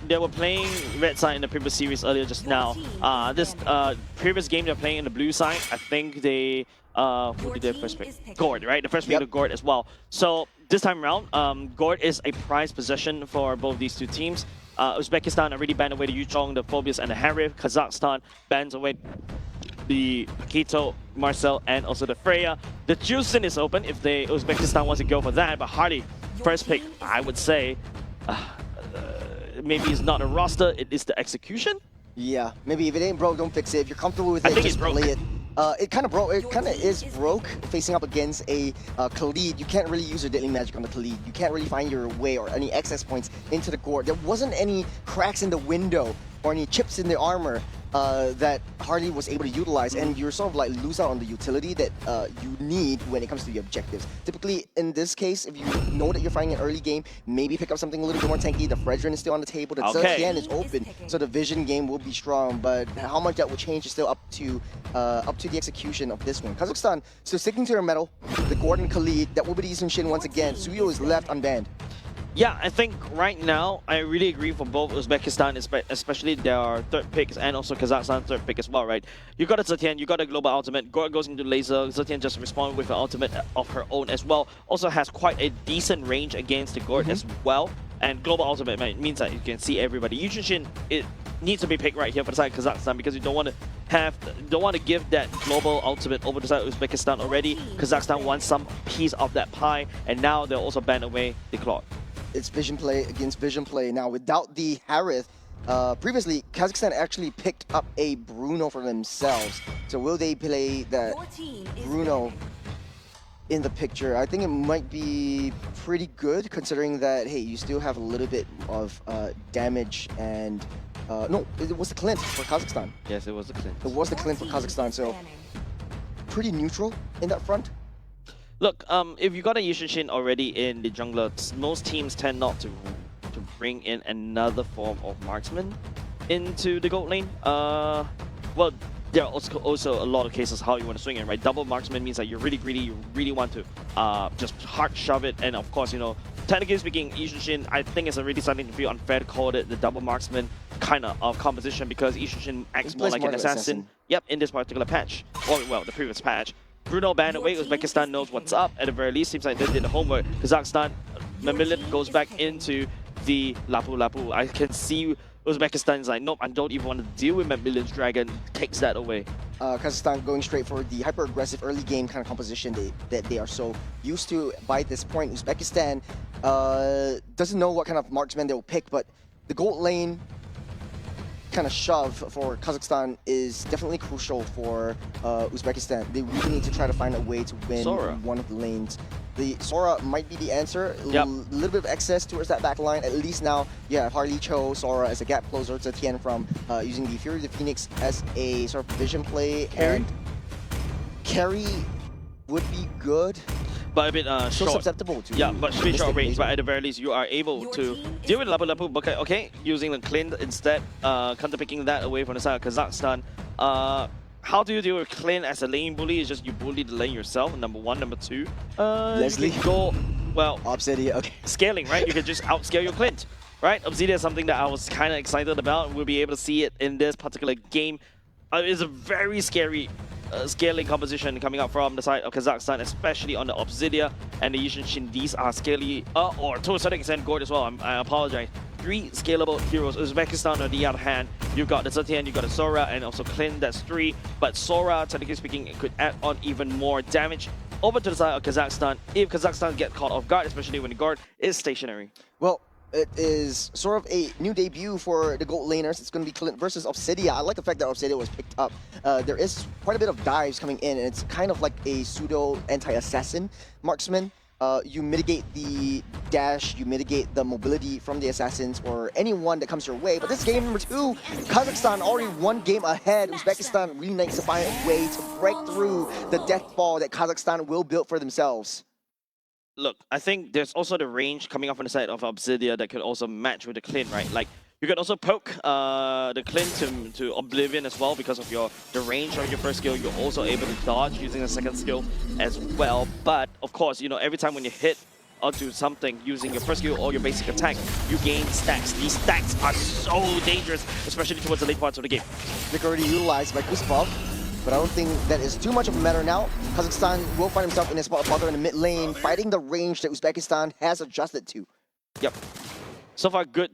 they were playing red side in the previous series earlier just now. This previous game they're playing in the blue side, I think they who did their first pick? Gord, right? The first pick of Gord as well. So this time around, Gord is a prized possession for both these two teams. Uzbekistan already banned away the Yuchong, the Phobius, and the Harith. Kazakhstan bans away the Paquito, Marcel, and also the Freya. The Juicin is open if Uzbekistan wants to go for that, but Hardy, first pick, I would say, maybe it's not a roster, it is the execution. Yeah, maybe if it ain't broke, don't fix it. If you're comfortable with it, just play it. It kind of broke. It kind of is broke facing up against a Khalid. You can't really use your deadly magic on the Khalid. You can't really find your way or any access points into the Gord. There wasn't any cracks in the window or any chips in the armor that Hardy was able to utilize, and you're sort of like lose out on the utility that you need when it comes to the objectives. Typically, in this case, if you know that you're fighting an early game, maybe pick up something a little bit more tanky. The Fredrin is still on the table. The Zetian is open, so the vision game will be strong. But how much that will change is still up to the execution of this one. Kazakhstan still sticking to their metal. The Gordon Khalid, that will be the Eastern Shin once again. Suyo is left unbanned. Yeah, I think right now, I really agree for both Uzbekistan, especially their third picks, and also Kazakhstan third pick as well, right? You got a Zetian, you got a global ultimate, Gord goes into laser, Zetian just responded with an ultimate of her own as well. Also has quite a decent range against the Gord as well, and global ultimate means that you can see everybody. Yushin, it needs to be picked right here for the side of Kazakhstan because you don't want to give that global ultimate over to the side of Uzbekistan already. Kazakhstan wants some piece of that pie, and now they'll also ban away the Claude. It's vision play against vision play. Now, without the Harith, previously, Kazakhstan actually picked up a Bruno for themselves. So will they play that Bruno in the picture? I think it might be pretty good, considering that, hey, you still have a little bit of damage and... no, it was the Clint for Kazakhstan. Yes, it was the Clint. It was the Clint for Kazakhstan, so pretty neutral in that front. Look, if you got a Yushin already in the jungler, most teams tend not to bring in another form of marksman into the gold lane. Well, there are also a lot of cases how you want to swing it, right? Double marksman means that you're really greedy, you really want to just hard shove it, and of course, you know, technically speaking, Yushin, I think it's already starting to feel unfair to call it the double marksman kind of composition because Yushin acts more like an assassin. Yep, in this particular patch, or well, the previous patch. Bruno banned away, Uzbekistan knows what's up. At the very least, seems like they did the homework. Kazakhstan, Mamilin goes back into the Lapu Lapu. I can see Uzbekistan is like, nope, I don't even want to deal with Mamilin's dragon. Takes that away. Kazakhstan going straight for the hyper-aggressive early game kind of composition that they are so used to by this point. Uzbekistan doesn't know what kind of marksman they'll pick, but the gold lane kind of shove for Kazakhstan is definitely crucial for Uzbekistan. They really need to try to find a way to win one of the lanes. The Sora might be the answer. A little bit of access towards that back line. At least now, yeah, Harley Cho, Sora as a gap closer to Tien from using the Fury of the Phoenix as a sort of vision play. And carry would be good. But a bit so short. susceptible to but a bit short range. But at the very least, you are able to deal with Lapu Lapu. Okay, using the Clint instead, counter picking that away from the side of Kazakhstan. How do you deal with Clint as a lane bully? It's just you bully the lane yourself. Number one, number two. Leslie. You go well. Obsidian. Okay. Scaling, right? You can just outscale your Clint, right? Obsidian is something that I was kind of excited about. We'll be able to see it in this particular game. It's a very scary scaling composition coming up from the side of Kazakhstan, especially on the Obsidia and the Yushin. These are scaly, or to a certain extent, Gord as well. I apologize. 3 scalable heroes. Uzbekistan, on the other hand, you've got the Zetian, you've got the Sora, and also Clint, that's 3. But Sora, technically speaking, it could add on even more damage over to the side of Kazakhstan if Kazakhstan get caught off guard, especially when the guard is stationary. Well, it is sort of a new debut for the gold laners. It's going to be Clint versus Obsidia. I like the fact that Obsidia was picked up. There is quite a bit of dives coming in, and it's kind of like a pseudo anti-assassin marksman. You mitigate the dash, you mitigate the mobility from the assassins or anyone that comes your way. But this is game number 2. Kazakhstan already 1 game ahead. Uzbekistan really needs to find a way to break through the death ball that Kazakhstan will build for themselves. Look, I think there's also the range coming up on the side of Obsidia that could also match with the Clint, right? Like, you can also poke the Clint to Oblivion as well because of the range of your first skill. You're also able to dodge using the second skill as well. But, of course, you know, every time when you hit onto something using your first skill or your basic attack, you gain stacks. These stacks are so dangerous, especially towards the late parts of the game. Vic already utilized by Kusupov, but I don't think that is too much of a matter now. Kazakhstan will find himself in a spot farther in the mid lane, fighting the range that Uzbekistan has adjusted to. Yep. So far, good.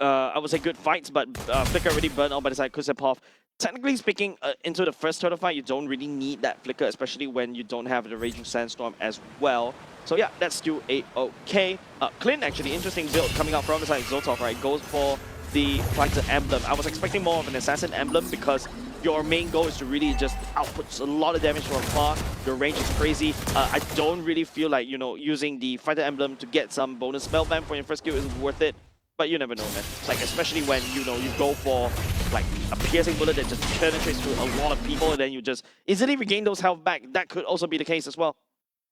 I would say good fights, but Flicker already burned out by the side Kusupov. Technically speaking, into the first turtle fight, you don't really need that Flicker, especially when you don't have the Raging Sandstorm as well. So yeah, that's still a-okay. Clint, actually, interesting build coming out from the side of Zotov, right? Goes for the Fighter Emblem. I was expecting more of an Assassin Emblem because your main goal is to really just output a lot of damage from far. Your range is crazy. I don't really feel like, you know, using the Fighter Emblem to get some bonus spellband for your first skill is worth it. But you never know, man. Like, especially when, you know, you go for, like, a piercing bullet that just penetrates through a lot of people and then you just easily regain those health back. That could also be the case as well.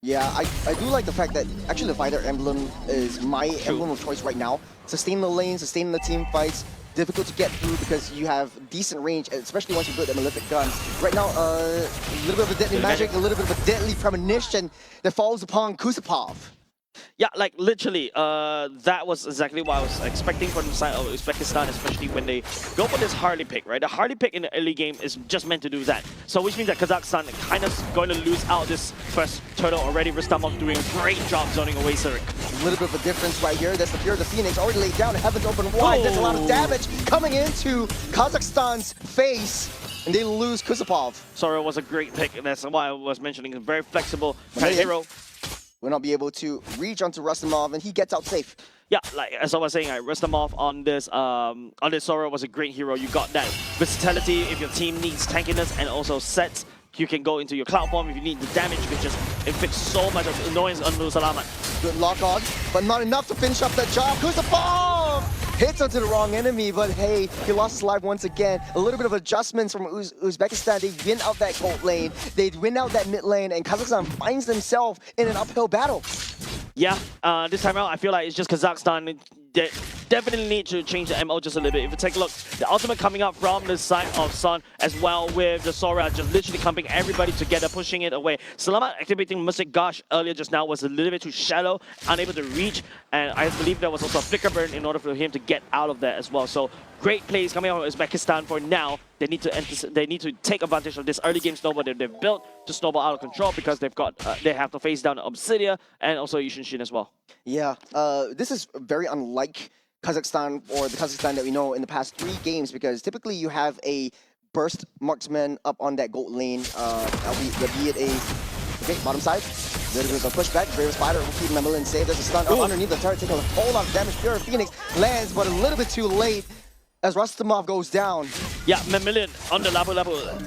Yeah, I do like the fact that actually the Fighter Emblem is my emblem of choice right now. Sustain the lane, sustain the team fights. Difficult to get through because you have decent range, especially once you build a malefic gun. Right now, a little bit of a deadly magic, a little bit of a deadly premonition that falls upon Kusupov. Yeah, like literally, that was exactly what I was expecting from the side of Uzbekistan, especially when they go for this Harley pick, right? The Harley pick in the early game is just meant to do that. So which means that Kazakhstan kind of going to lose out this first turtle already. Rustamov doing a great job zoning away Sreang. A little bit of a difference right here. That's the Fear of the Phoenix already laid down. Heavens open wide. There's a lot of damage coming into Kazakhstan's face. And they lose Kusupov. Sora was a great pick, and that's why I was mentioning. A very flexible kind of hero. Will not be able to reach onto Rustamov, and he gets out safe. Yeah, like as I was saying, Rustamov on this Sora was a great hero. You got that versatility if your team needs tankiness and also sets. You can go into your cloud form if you need the damage. You can just inflict so much of annoyance on Salamat. Good lock on, but not enough to finish up that job. Kusupov hits onto the wrong enemy, but hey, he lost his life once again. A little bit of adjustments from Uzbekistan. They win out that gold lane, they win out that mid lane, and Kazakhstan finds themselves in an uphill battle. Yeah, this time around, I feel like it's just Kazakhstan. They definitely need to change the MO just a little bit. If you take a look, the ultimate coming up from the side of Sun as well with the Sora just literally clumping everybody together, pushing it away. Salamat activating Mystic Gush earlier just now was a little bit too shallow, unable to reach, and I believe there was also a flicker burn in order for him to get out of there as well. So great plays coming out of Uzbekistan for now. They need to take advantage of this early game snowball that they've built to snowball out of control because they have to face down Obsidia and also Yushin as well. Yeah, this is very unlike Kazakhstan or the Kazakhstan that we know in the past 3 games because typically you have a burst marksman up on that gold lane, be it a bottom side. There's a pushback. Brave Spider will keep Memlin safe. There's a stun up underneath the turret, taking a whole lot of damage. Fear of Phoenix lands, but a little bit too late as Rustamov goes down. Yeah, Memlin on the level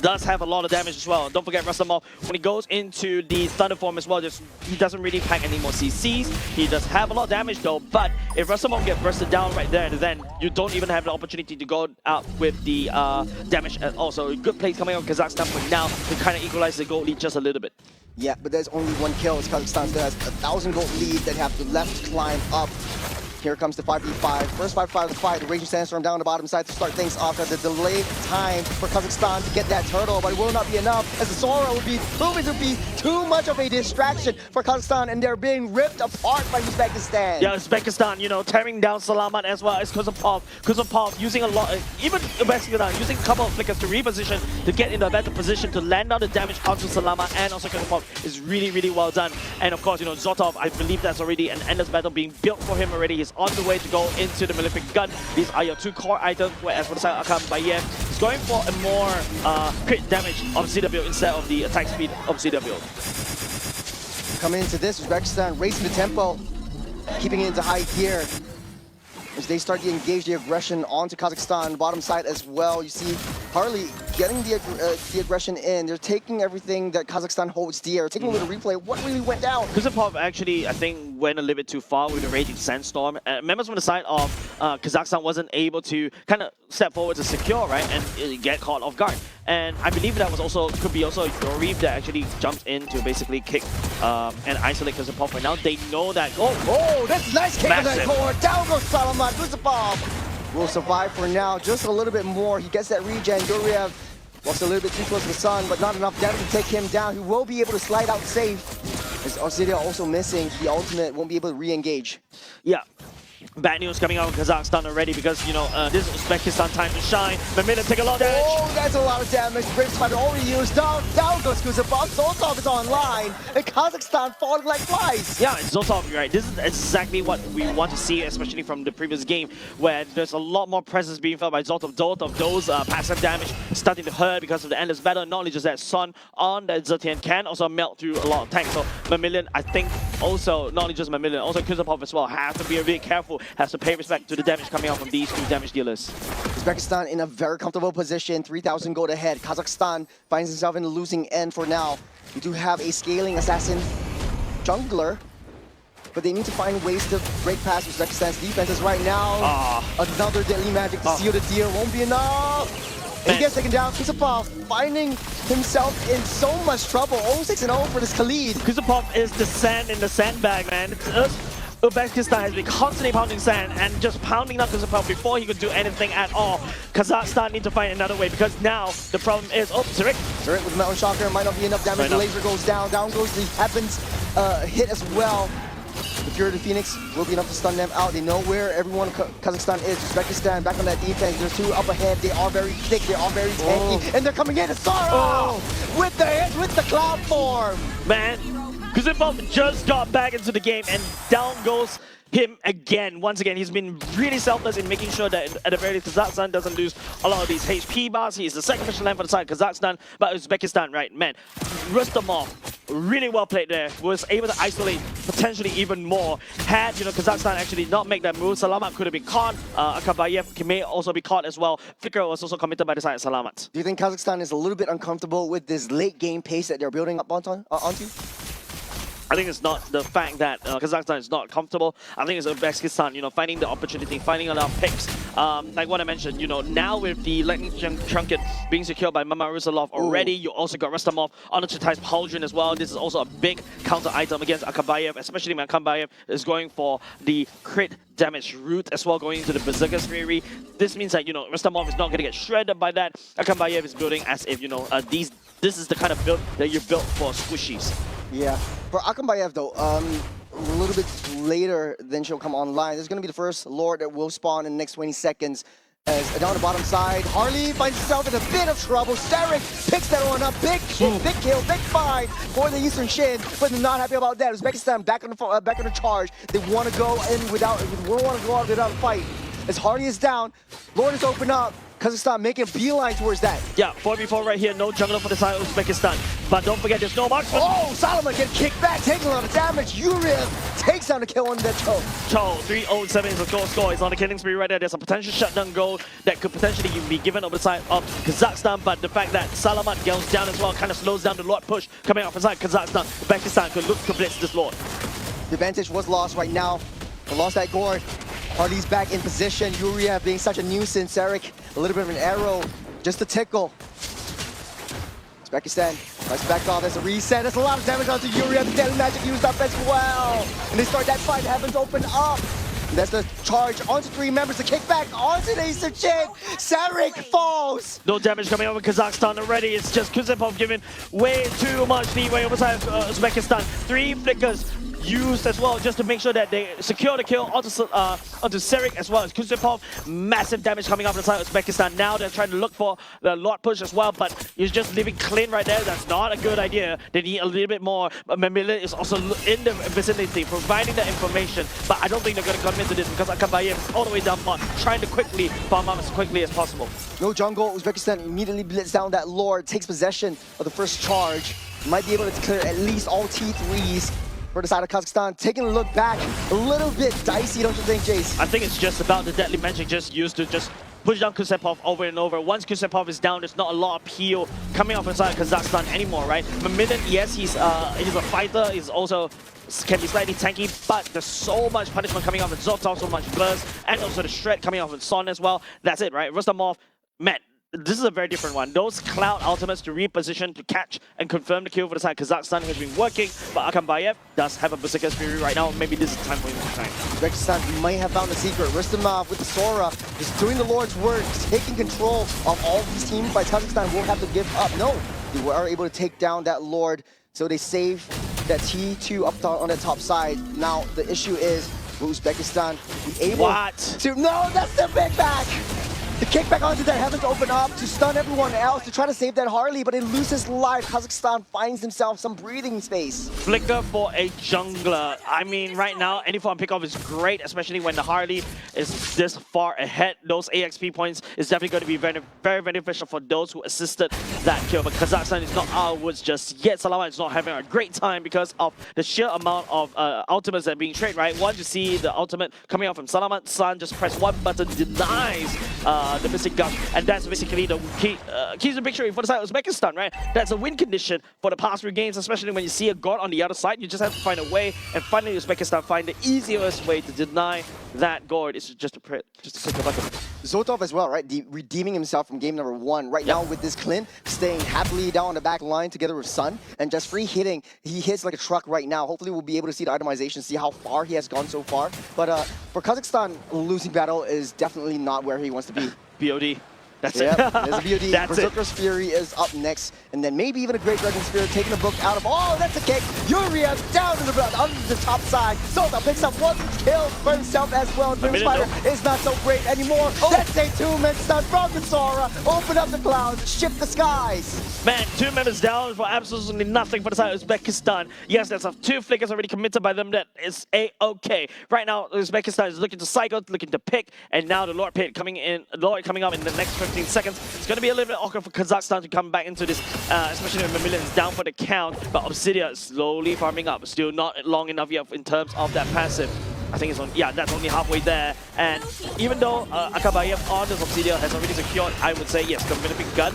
does have a lot of damage as well. Don't forget Rustamov, when he goes into the Thunder form as well, he doesn't really pack any more CCs. He does have a lot of damage though, but if Rustamov gets bursted down right there, then you don't even have the opportunity to go out with the damage at all. So good plays coming out of Kazakhstan for now to kind of equalize the gold lead just a little bit. Yeah, but there's only 1 kill. Kazakhstan still has 1,000 gold lead that have to left climb up. Here comes the 5v5. First 5v5 of the fight. The Raging Sandstorm down the bottom side to start things off at the delayed time for Kazakhstan to get that turtle, but it will not be enough as the Sora will be proving to be too much of a distraction for Kazakhstan, and they're being ripped apart by Uzbekistan. Yeah, Uzbekistan, you know, tearing down Salamat as well as Kusupov. Kusupov using a lot, even Uzbekistan using a couple of flickers to reposition to get in a better position to land out the damage onto Salamat and also Kusupov is really, really well done. And of course, you know, Zotov, I believe that's already an endless battle being built for him already. He's on the way to go into the Malefic Gun. These are your 2 core items, whereas for the side of Akam Bayev, he's going for a more crit damage of Zeta build instead of the attack speed of Zeta build. Coming into this, Uzbekistan racing the tempo, keeping it into high gear. As they start to engage the aggression onto Kazakhstan, bottom side as well. You see Harley getting the aggression in. They're taking everything that Kazakhstan holds dear, taking a little replay. What really went down? Kusupov actually, I think, went a little bit too far with the Raging Sandstorm. Members from the side of Kazakhstan wasn't able to kind of step forward to secure, right, and get caught off guard. And I believe that was also could be also Yorif that actually jumped in to basically kick and isolate Kusupov. But now they know that. Oh, that's a nice kick on that core. Down goes Salamat. Kusupov will survive for now. Just a little bit more. He gets that regen. Yuriev was a little bit too close to the sun, but not enough damage to take him down. He will be able to slide out safe. As With Auxilia also missing, the ultimate won't be able to re-engage. Yeah. Bad news coming out of Kazakhstan already because, you know, this is Uzbekistan time to shine. Mamila take a lot of damage. Oh, that's a lot of damage. Brave Spider already used. Down goes Kuzapov. Zoltov is online. And Kazakhstan falling like flies. Yeah, it's Zoltov, right? This is exactly what we want to see, especially from the previous game, where there's a lot more presence being felt by Zoltov. Those passive damage starting to hurt because of the endless battle. Not only just that, Sun on that Zetian can also melt through a lot of tanks. So Mamilian, I think, also, not only just Mamilian, also Kuzapov as well, have to be a bit careful, has to pay respect to the damage coming out from these two damage dealers. Uzbekistan in a very comfortable position, 3,000 gold ahead. Kazakhstan finds himself in the losing end for now. We do have a scaling assassin jungler, but they need to find ways to break past Uzbekistan's defenses right now. Another deadly magic to seal the deal won't be enough. And he gets taken down. Kuzapov finding himself in so much trouble. 0-6-0 for this Khalid. Kuzapov is the sand in the sandbag, man. Uzbekistan has been constantly pounding sand and just pounding down Kuzapov before he could do anything at all. Kazakhstan need to find another way because now the problem is, Sreang. Sreang with the Mountain Shocker might not be enough damage. The laser goes down. Down goes the Heavens hit as well. The Fury of the Phoenix will be enough to stun them out. They know where everyone Kazakhstan is. Uzbekistan back on that defense. There's two up ahead. They are very thick. They are very tanky. And they're coming in. Sara with the hit, with the cloud form. Man, Kuzapov just got back into the game and down goes him again. Once again, he's been really selfless in making sure that at the very least Kazakhstan doesn't lose a lot of these HP bars. He's the sacrificial lamb for the side of Kazakhstan, but Uzbekistan, right, man. Rustamov, really well played there, was able to isolate potentially even more. Had, you know, Kazakhstan actually not make that move, Salamat could have been caught. Akabayev may also be caught as well. Flicker was also committed by the side of Salamat. Do you think Kazakhstan is a little bit uncomfortable with this late game pace that they're building up onto? I think it's not the fact that Kazakhstan is not comfortable. I think it's Uzbekistan, you know, finding the opportunity, finding enough picks. Like what I mentioned, you know, now with the lightning trinket being secured by Mama Rusalov already, you also got Rustamov on the Chetai's Pauldron as well. This is also a big counter item against Akabayev, especially when Akabayev is going for the crit damage route as well, going into the Berserker's Fury. This means that, you know, Rustamov is not going to get shredded by that. Akabayev is building as if, you know, this is the kind of build that you built for squishies. Yeah. For Akambayev though, a little bit later than she'll come online. This is going to be the first Lord that will spawn in the next 20 seconds. As down the bottom side, Harley finds himself in a bit of trouble. Sreang picks that one up. Big kill, big fight for the Eastern Shin, but they're not happy about that. Uzbekistan back on the charge. They want to go in without a fight. As Harley is down, Lord is open up. Kazakhstan making a beeline towards that. Yeah, 4v4 right here, no jungler for the side of Uzbekistan. But don't forget, there's no marksman. Oh, Solomon getting kicked back, taking a lot of damage. Uriv takes down the kill on that Cho. Cho, 3-0-7 is the goal score. He's on the killing spree right there. There's a potential shutdown goal that could potentially be given over the side of Kazakhstan, but the fact that Salamat goes down as well kind of slows down the Lord push coming out from side Kazakhstan. Uzbekistan could look to blitz this Lord. The advantage was lost right now. They lost that gourd. Harley's back in position. Uriv being such a nuisance. Sreang, a little bit of an arrow, just to tickle. Uzbekistan tries to back off. There's a reset. There's a lot of damage onto Uriv. The deadly magic used up as well. And they start that fight. Heavens open up. And that's the charge onto three members. The kickback onto the Eastern Shin. Sreang falls. No damage coming over Kazakhstan already. It's just Kuzapov giving way too much leeway over side of Uzbekistan. 3 flickers used as well just to make sure that they secure the kill onto Sreang as well as Kuzapov. Massive damage coming off the side of Uzbekistan. Now they're trying to look for the Lord push as well, but he's just leaving clean right there. That's not a good idea. They need a little bit more. Mamila is also in the vicinity providing the information, but I don't think they're going to come into this because Akabayev is all the way down bot, trying to quickly farm up as quickly as possible. No jungle. Uzbekistan immediately blitz down that Lord, takes possession of the first charge. Might be able to clear at least all T3s. For the side of Kazakhstan, taking a look back, a little bit dicey, don't you think, Jace? I think it's just about the deadly magic just used to just push down Kuzapov over and over. Once Kuzapov is down, there's not a lot of peel coming off inside Kazakhstan anymore, right? Mamiden, yes, he's a fighter, he's also can be slightly tanky, but there's so much punishment coming off of Zoltov, so much burst, and also the shred coming off of Son as well. That's it, right? Rustamov, man. This is a very different one. Those Cloud ultimates to reposition, to catch and confirm the kill for the side Kazakhstan has been working, but Akambayev does have a Berserker's Fury right now. Maybe this is time for him to shine. Uzbekistan might have found the secret. Rustamov with the Sora is doing the Lord's work, taking control of all these teams, but Kazakhstan won't have to give up. No, they were able to take down that Lord, so they save that T2 up on the top side. Now, the issue is, will Uzbekistan be able to... No, that's the big back! The kickback onto that heaven to open up, to stun everyone else, to try to save that Harley, but it loses life. Kazakhstan finds himself some breathing space. Flicker for a jungler. I mean, right now, any form pickoff is great, especially when the Harley is this far ahead. Those AXP points is definitely going to be very, very beneficial for those who assisted that kill. But Kazakhstan is not out of woods just yet. Salama is not having a great time because of the sheer amount of ultimates that are being traded, right? One, you see the ultimate coming out from Salama. San just press one button, denies the missing gun, and that's basically the keys to victory for the side of Uzbekistan, right? That's a win condition for the past few games, especially when you see a god on the other side. You just have to find a way, and finally Uzbekistan find the easiest way to deny that god. It's just to click the button. Zotov as well, right? Redeeming himself from game number 1. Right now with this Clint staying happily down on the back line together with Sun, and just free hitting. He hits like a truck right now. Hopefully we'll be able to see the itemization, see how far he has gone so far. But for Kazakhstan, losing battle is definitely not where he wants to be. BOD. That's it. There's a BOD. That's Berserker's Fury is up next, and then maybe even a Great Dragon Spear taking the book out of. Oh, that's a kick. Yuria down to the under the top side. Sota picks up one kill for himself as well. Grim Spider is not so great anymore. Oh. That's a 2-man stun from the Sora. Open up the clouds, shift the skies. Man, 2 members down for absolutely nothing for the side of Uzbekistan. Yes, there's 2 flickers already committed by them. That is a-okay. Right now, Uzbekistan is looking to cycle, looking to pick, and now the Lord Pit coming up in the next 15 seconds. It's going to be a little bit awkward for Kazakhstan to come back into this, especially when Mamilian is down for the count. But Obsidia is slowly farming up. Still not long enough yet in terms of that passive. I think it's on, yeah, that's only halfway there. And even though Akabayev on this Obsidia has already secured, I would say, yes, the big gun.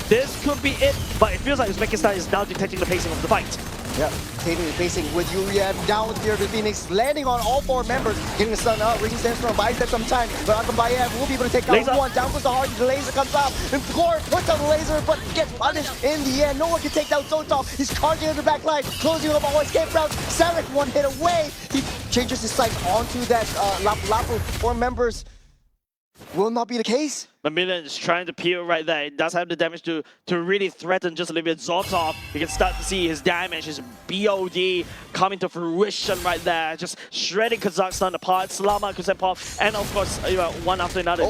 This could be it, but it feels like Uzbekistan is now detecting the pacing of the fight. Yeah, taking the pacing with Yuria down with the Phoenix, landing on all 4 members, getting the stun up, Raging Sandstorm buys that some time, but Akabayev will be able to take down one, down goes the Hardy, the laser comes out, and Core puts out the laser, but gets punished in the end. No one can take down Zotov, he's charging in the back line, closing up all escape routes, Sreang 1 hit away, he changes his sights onto that Lapu, 4 members. Will not be the case. Mamilian is trying to peel right there. It does have the damage to really threaten just a little bit. Zotov, you can start to see his damage, his BOD coming to fruition right there. Just shredding Kazakhstan apart. Salama, Kusepov, and of course, one after another.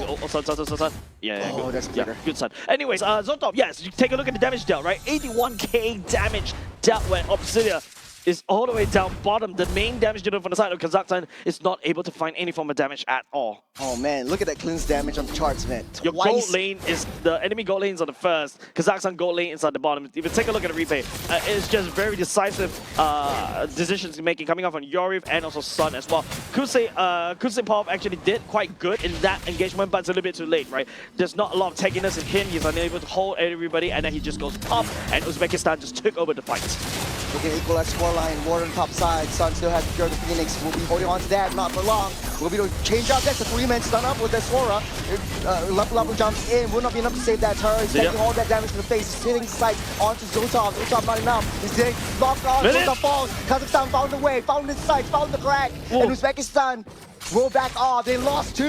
Yeah, good. That's yeah, good son. Anyways, Zotov, yes, you take a look at the damage dealt, right? 81k damage dealt when Obsidia is all the way down bottom. The main damage dealer from the side of Kazakhstan is not able to find any form of damage at all. Oh man, look at that cleanse damage on the charts, man. Your gold lane is, the enemy gold lane is on the first, Kazakhstan gold lane is on the bottom. If you take a look at the replay, it's just very decisive decisions making coming out from Yoriv and also Sun as well. Kusepov actually did quite good in that engagement, but it's a little bit too late, right? There's not a lot of tankiness in him. He's unable to hold everybody, and then he just goes up, and Uzbekistan just took over the fight. We can equalize scoreline. Warden top side. Sun still has to secure the Phoenix. We'll be holding on to that, not for long. We'll be able to change out. That's a 3-man stun up with that Sora. Lapu jumps in. Will not be enough to save that turret. He's taking all that damage to the face. He's hitting the sights onto Zotov. Zotov not enough. He's getting locked on. Zotov falls. Kazakhstan found the way, found his sights, found the crack. Ooh. And Uzbekistan will back off. They lost 2.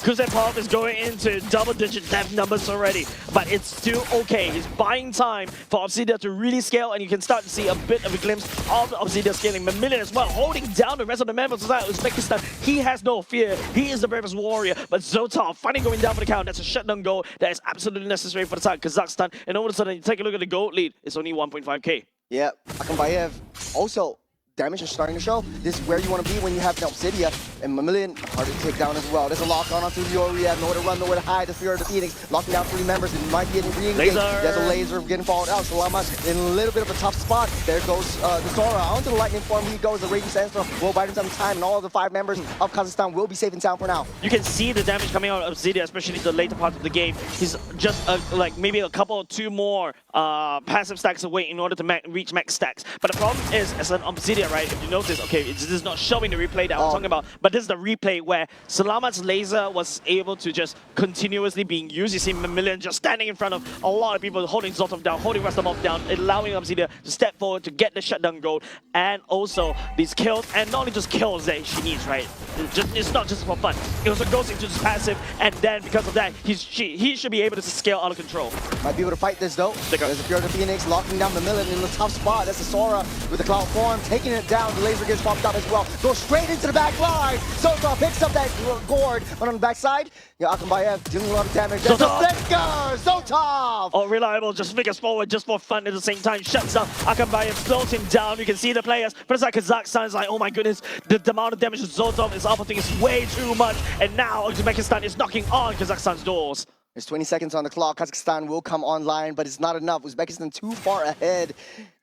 Kusepov is going into double-digit death numbers already, but it's still okay. He's buying time for Obsidia to really scale, and you can start to see a bit of a glimpse of Obsidia scaling. Mamilian as well, holding down the rest of the members of Uzbekistan. He has no fear. He is the bravest warrior, but Zotov finally going down for the count. That's a shutdown goal that is absolutely necessary for the side of Kazakhstan. And all of a sudden, you take a look at the gold lead. It's only 1.5k. Yeah, Akambayev also. Damage is starting to show. This is where you want to be when you have an Obsidia, and Mamilian hard to take down as well. There's a lock on onto Yoria, nowhere to run, nowhere to hide. The fear of the Phoenix, locking down 3 members. It might be getting re-engaged. There's a laser getting followed out. Salama in a little bit of a tough spot. There goes the Sora. Onto the lightning form he goes. The Raging Sandstorm will bite him some time, and all of the 5 members of Kazakhstan will be safe in town for now. You can see the damage coming out of Obsidia, especially the later part of the game. He's just like maybe a couple or 2 more passive stacks away in order to reach max stacks. But the problem is, as an Obsidia, here, right? If you notice, okay, this is not showing the replay that I'm talking about, but this is the replay where Salamat's laser was able to just continuously being used. You see Mamillion just standing in front of a lot of people, holding Zoltov down, holding Rastamov down, allowing Obsidia to step forward to get the shutdown goal, and also these kills, and not only just kills that she needs, right? It's not just for fun. It also goes into this passive, and then because of that, he should be able to scale out of control. Might be able to fight this though. There's a Pure the Phoenix locking down Mamillion in the tough spot. That's a Sora with the Cloud Form, taking it down. The laser gets popped up as well. Goes straight into the back line. Sota picks up that gourd, but on the backside, Akambayev dealing a lot of damage. There's a flicker! Zotov! Oh, reliable, just figures forward just for fun at the same time. Shuts up Akambayev, slows him down. You can see the players, but it's like Kazakhstan is like, oh my goodness, the amount of damage Zotov is outputting is way too much. And now Uzbekistan is knocking on Kazakhstan's doors. There's 20 seconds on the clock. Kazakhstan will come online, but it's not enough. Uzbekistan too far ahead.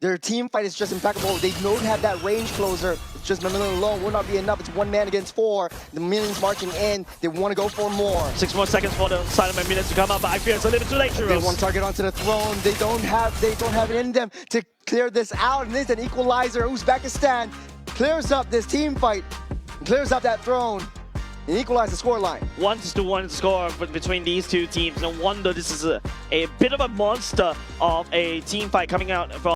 Their team fight is just impeccable. They don't have that range closer. It's just Mamillion alone will not be enough. It's 1 man against 4. The Millions marching in. They want to go for more. 6 more seconds for the silent minutes to come up, but I fear it's a little too late, They want to target onto the throne. They don't have it in them to clear this out. And it's an equalizer. Uzbekistan clears up this team fight, clears up that throne, and equalize the scoreline. 1-1 score between these two teams. No wonder this is a bit of a monster of a team fight coming out from